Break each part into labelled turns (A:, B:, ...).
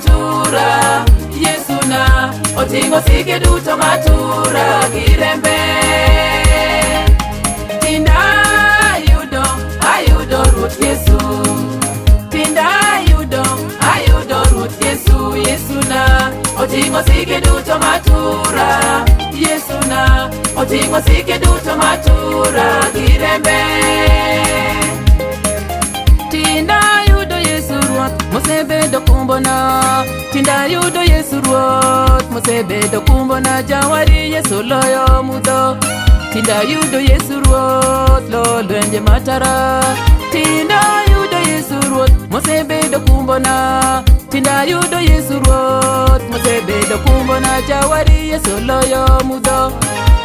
A: matura. Yesu na otingo sike duto matura girembe. Tinda ayudo Ruoth Yesu. Tinda ayudo Ruoth Yesu. Yesu na otingo sike duto matura. Yesu na otingo sike duto matura girembe. Tinda ayudo Yesu Ruoth mosebedo kumbona. Tinda ayudo Yesu Ruoth mosebedo kumbona. Jawari Yesu loyo mudho. Tinda ayudo Yesu Ruoth lo lwenje matara. Tinda ayudo Yesu Ruoth mosebedo kumbona. Tinda ayudo Yesu Ruoth mosebedo kumbona. Jawari Yesu loyo mudho.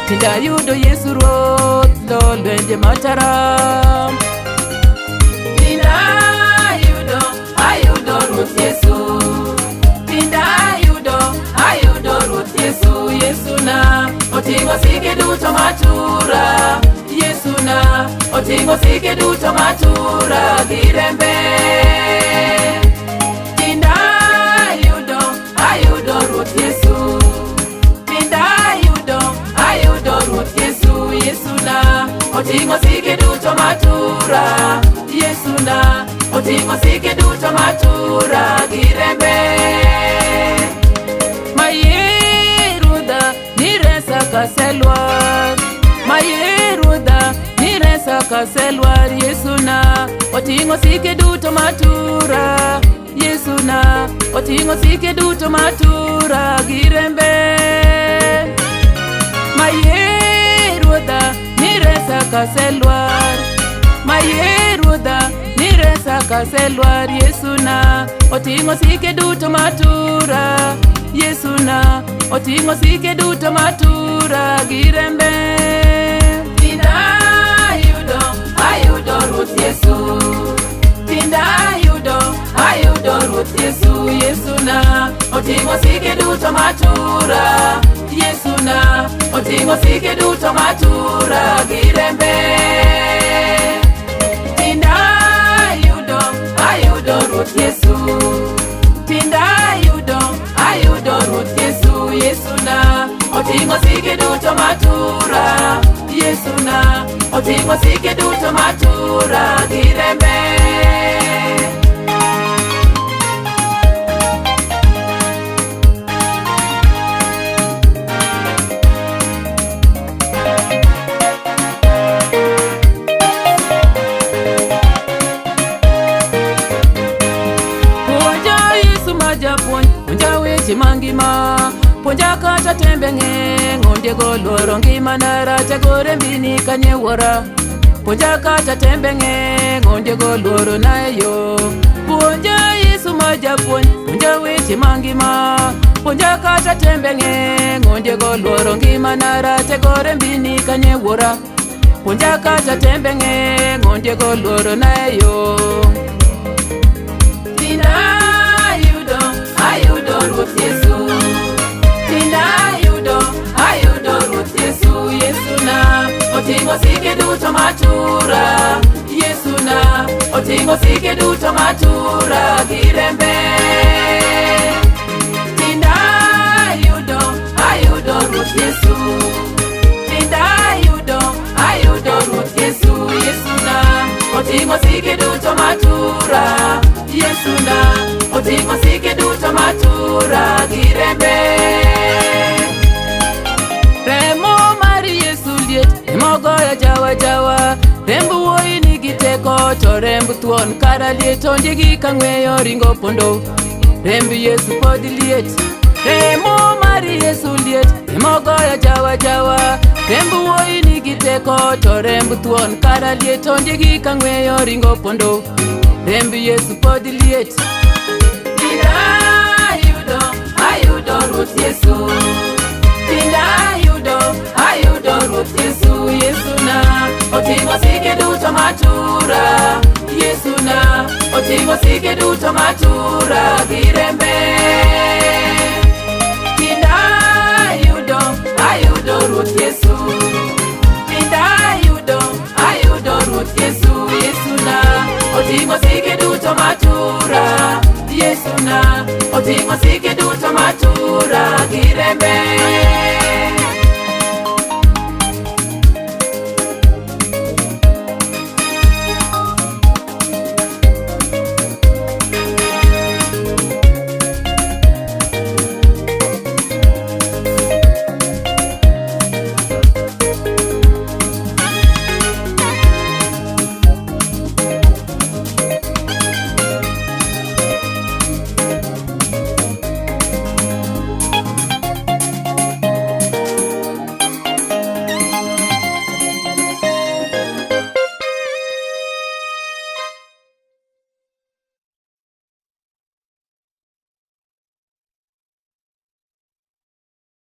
A: Tinda ayudo Yesu Ruoth lo lwenje matara. Tinda ayudo Ruoth Yesu. Tinda ayudo Ruoth Yesu. Yesu na otingo sike duto matura. Yesu na otingo sike duto matura girembe. Tinda ayudo Ruoth Yesu. Tinda ayudo Ruoth Yesu. Yesu na otingo sike duto matura. Yesu na otingo sike duto matura girembe. Mayeruda niresa kaselwar. Mayeruda niresa kaselwar. Yesu na otingo sike duto matura. Yesu na otingo sike duto matura girembe. Mayeruda niresa kaselwar. Mayeruda niresa kaselwar. Yesu na otingo sike duto matura. Yesu na otingo sike duto matura girembe. Tinda ayudo Ruoth Yesu. Tinda ayudo Ruoth Yesu. Yesu na otingo sike duto matura. Yesu na otingo sike duto matura girembe. Tinda ayudo Ruoth Yesu. Tinda ayudo Ruoth Yesu. Yesu na otingo sike duto matura. Yesu na otingo sike duto matura girembe. Mangima ponja kata tembe ng'onde goloro ngima narate gore mbini kanyewora. Ponja kata tembe ng'onde goloro nayo. Ponja Yesu majapuon ponja weche mangima. Ponja kata tembe ng'onde goloro ngima narate gore mbini kanyewora. Ponja kata tembe ng'onde goloro nayo. Tinda ayudo Ruoth Yesu. Tinda ayudo Ruoth Yesu. Yesu na otingo sike duto matura. Yesu na otingo sike duto matura girembe. Tinda ayudo Ruoth Yesu. Tinda ayudo Ruoth Yesu. Yesu na otingo sike duto matura. Yesu na otingo sike duto matura girembe. Remo mari Yesu liet emogoyo jawa. Rembu wuoyi nigi teko to rembu thuon kara liet ondigi kang'weyo ringo pondo. Rembu Yesu pod liet. Remo mari Yesu liet emogoyo jawa. Rembu wuoyi nigi teko to rembu thuon kara liet ondigi kang'weyo ringo pondo. Rembu Yesu pod liet. Tinda ayudo Ruoth Yesu. Tinda ayudo Ruoth Yesu. Yesu na otingo sike duto matura. Yesu na otingo sike duto matura girembe. Tinda ayudo Ruoth Yesu. Tinda ayudo Ruoth Yesu. Yesu na otingo sike duto matura. Yesu na oting'o sike duto matura gi rembe.